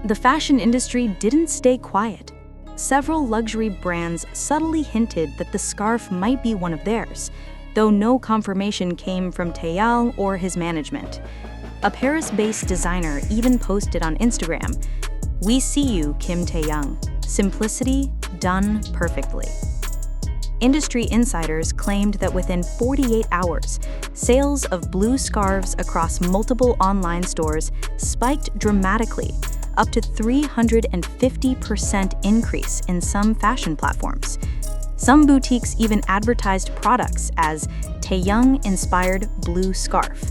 The fashion industry didn't stay quiet. Several luxury brands subtly hinted that the scarf might be one of theirs, though no confirmation came from Taehyung or his management. A Paris-based designer even posted on Instagram, "We see you, Kim Taehyung. Simplicity done perfectly." Industry insiders claimed that within 48 hours, sales of blue scarves across multiple online stores spiked dramatically, up to 350% increase in some fashion platforms. Some boutiques even advertised products as Taehyung-inspired blue scarf.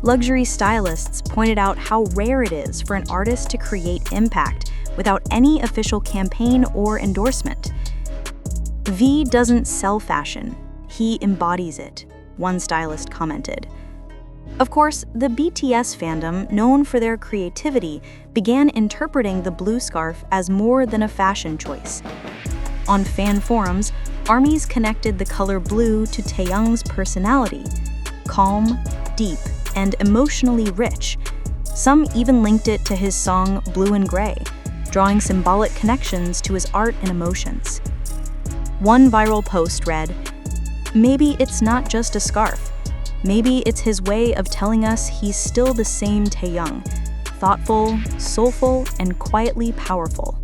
Luxury stylists pointed out how rare it is for an artist to create impact without any official campaign or endorsement. V doesn't sell fashion, he embodies it, one stylist commented. Of course, the BTS fandom, known for their creativity, began interpreting the blue scarf as more than a fashion choice. On fan forums, armies connected the color blue to Taehyung's personality, calm, deep, and emotionally rich. Some even linked it to his song Blue and Gray, drawing symbolic connections to his art and emotions. One viral post read, "Maybe it's not just a scarf. Maybe it's his way of telling us he's still the same Taehyung, thoughtful, soulful, and quietly powerful."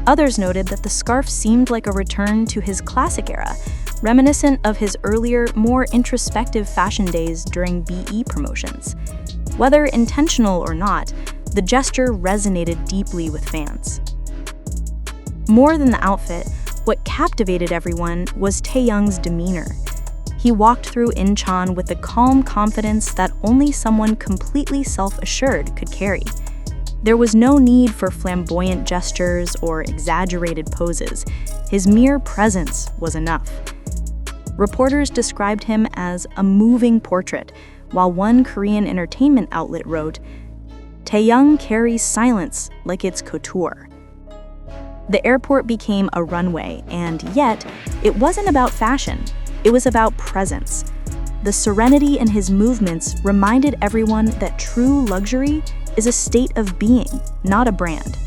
Others noted that the scarf seemed like a return to his classic era, reminiscent of his earlier, more introspective fashion days during BE promotions. Whether intentional or not, the gesture resonated deeply with fans. More than the outfit, what captivated everyone was Taehyung's demeanor. He walked through Incheon with the calm confidence that only someone completely self-assured could carry. There was no need for flamboyant gestures or exaggerated poses. His mere presence was enough. Reporters described him as a moving portrait, while one Korean entertainment outlet wrote, "Taehyung carries silence like it's couture." The airport became a runway, and yet, it wasn't about fashion. It was about presence. The serenity in his movements reminded everyone that true luxury is a state of being, not a brand.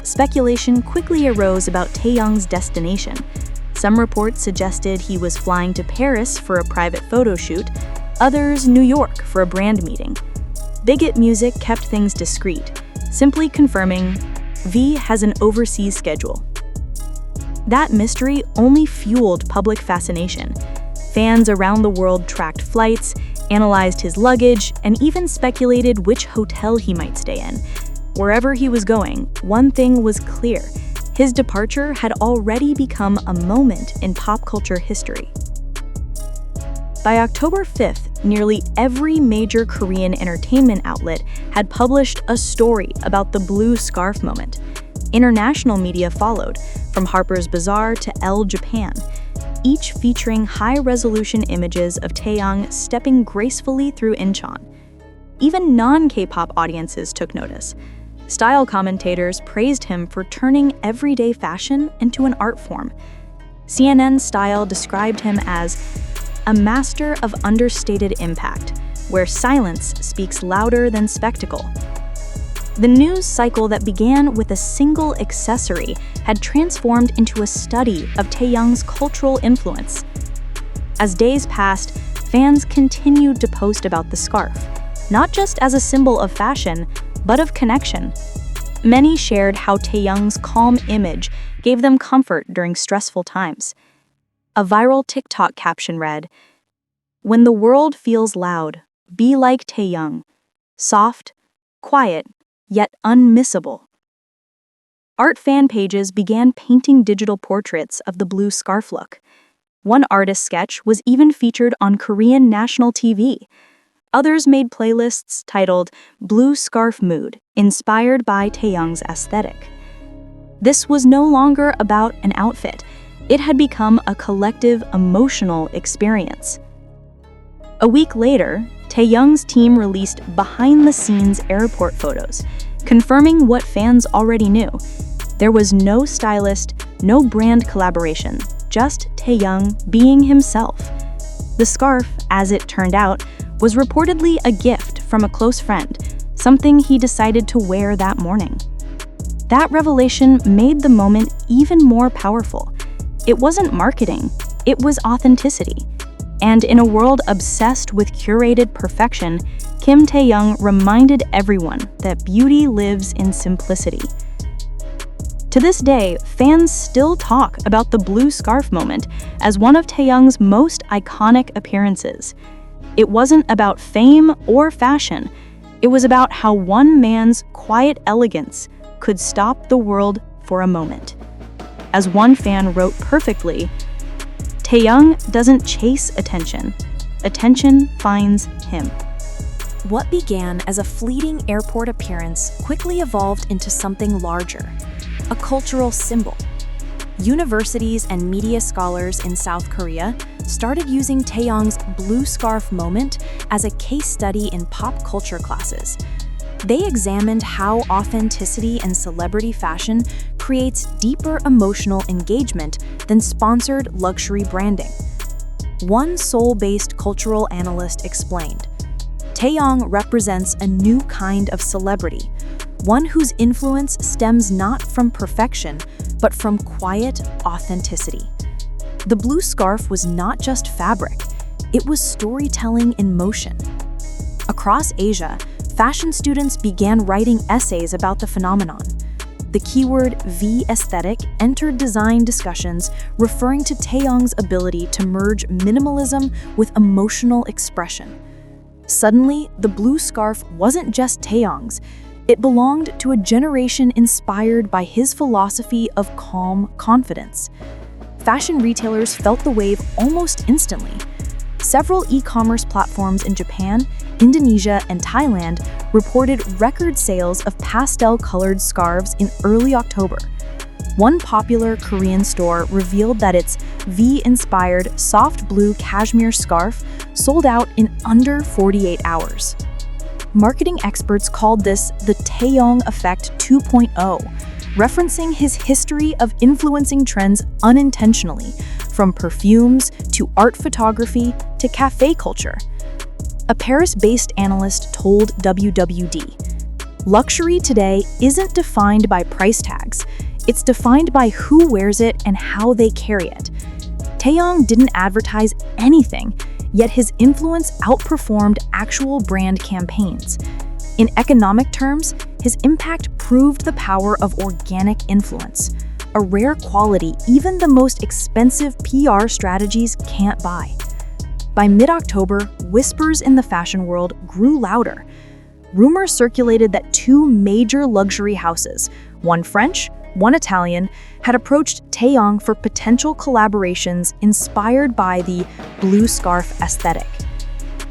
Speculation quickly arose about Taehyung's destination. Some reports suggested he was flying to Paris for a private photo shoot, others New York for a brand meeting. Bigot Music kept things discreet, simply confirming V has an overseas schedule. That mystery only fueled public fascination. Fans around the world tracked flights, analyzed his luggage, and even speculated which hotel he might stay in. Wherever he was going, one thing was clear: his departure had already become a moment in pop culture history. By October 5th, nearly every major Korean entertainment outlet had published a story about the blue scarf moment. International media followed, from Harper's Bazaar to Elle Japan, each featuring high-resolution images of Taehyung stepping gracefully through Incheon. Even non-K-pop audiences took notice. Style commentators praised him for turning everyday fashion into an art form. CNN Style described him as a master of understated impact, where silence speaks louder than spectacle. The news cycle that began with a single accessory had transformed into a study of Taehyung's cultural influence. As days passed, fans continued to post about the scarf, not just as a symbol of fashion, but of connection. Many shared how Taehyung's calm image gave them comfort during stressful times. A viral TikTok caption read, "When the world feels loud, be like Taehyung, soft, quiet, yet unmissable." Art fan pages began painting digital portraits of the blue scarf look. One artist's sketch was even featured on Korean national TV. Others made playlists titled Blue Scarf Mood, inspired by Taehyung's aesthetic. This was no longer about an outfit. It had become a collective emotional experience. A week later, Taehyung's team released behind-the-scenes airport photos, confirming what fans already knew. There was no stylist, no brand collaboration, just Taehyung being himself. The scarf, as it turned out, was reportedly a gift from a close friend, something he decided to wear that morning. That revelation made the moment even more powerful. It wasn't marketing, it was authenticity. And in a world obsessed with curated perfection, Kim Taehyung reminded everyone that beauty lives in simplicity. To this day, fans still talk about the blue scarf moment as one of Taehyung's most iconic appearances. It wasn't about fame or fashion. It was about how one man's quiet elegance could stop the world for a moment. As one fan wrote perfectly, Taehyung doesn't chase attention. Attention finds him. What began as a fleeting airport appearance quickly evolved into something larger, a cultural symbol. Universities and media scholars in South Korea started using Taehyung's blue scarf moment as a case study in pop culture classes. They examined how authenticity in celebrity fashion creates deeper emotional engagement than sponsored luxury branding. One Seoul-based cultural analyst explained, Taehyung represents a new kind of celebrity, one whose influence stems not from perfection, but from quiet authenticity. The blue scarf was not just fabric, it was storytelling in motion. Across Asia, fashion students began writing essays about the phenomenon. The keyword V aesthetic entered design discussions, referring to Taehyung's ability to merge minimalism with emotional expression. Suddenly, the blue scarf wasn't just Taehyung's. It belonged to a generation inspired by his philosophy of calm confidence. Fashion retailers felt the wave almost instantly. Several e-commerce platforms in Japan, Indonesia, and Thailand reported record sales of pastel-colored scarves in early October. One popular Korean store revealed that its V-inspired soft blue cashmere scarf sold out in under 48 hours. Marketing experts called this the Taehyung Effect 2.0, referencing his history of influencing trends unintentionally, from perfumes to art photography to cafe culture. A Paris-based analyst told WWD, "Luxury today isn't defined by price tags. It's defined by who wears it and how they carry it." Taehyung didn't advertise anything, yet his influence outperformed actual brand campaigns. In economic terms, his impact proved the power of organic influence, a rare quality even the most expensive PR strategies can't buy. By mid-October, whispers in the fashion world grew louder. Rumors circulated that two major luxury houses, one French, one Italian, had approached Taehyung for potential collaborations inspired by the blue scarf aesthetic.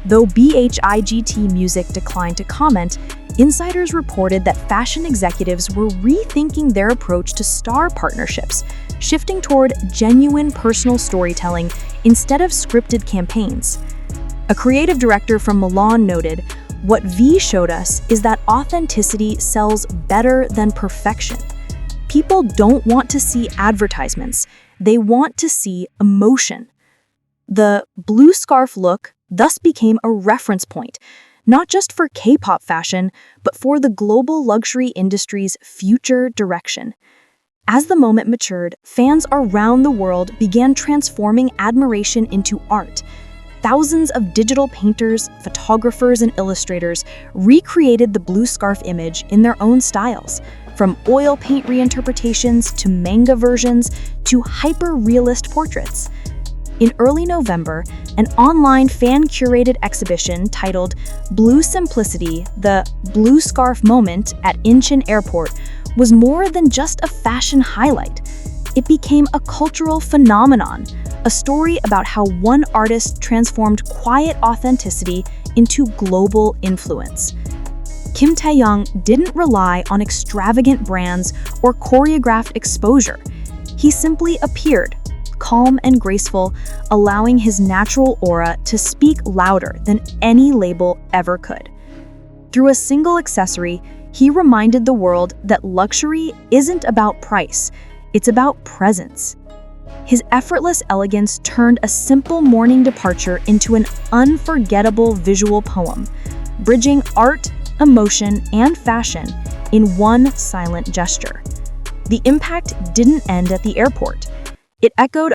Though BHIGT Music declined to comment, insiders reported that fashion executives were rethinking their approach to star partnerships, shifting toward genuine personal storytelling instead of scripted campaigns. A creative director from Milan noted, "What V showed us is that authenticity sells better than perfection. People don't want to see advertisements, they want to see emotion." The blue scarf look thus became a reference point, not just for K-pop fashion, but for the global luxury industry's future direction. As the moment matured, fans around the world began transforming admiration into art. Thousands of digital painters, photographers, and illustrators recreated the blue scarf image in their own styles, from oil paint reinterpretations to manga versions to hyper-realist portraits. In early November, an online fan-curated exhibition titled Blue Simplicity, the Blue Scarf Moment at Incheon Airport was more than just a fashion highlight. It became a cultural phenomenon, a story about how one artist transformed quiet authenticity into global influence. Kim Taehyung didn't rely on extravagant brands or choreographed exposure. He simply appeared, calm and graceful, allowing his natural aura to speak louder than any label ever could. Through a single accessory, he reminded the world that luxury isn't about price, it's about presence. His effortless elegance turned a simple morning departure into an unforgettable visual poem, bridging art, emotion, and fashion in one silent gesture. The impact didn't end at the airport. It echoed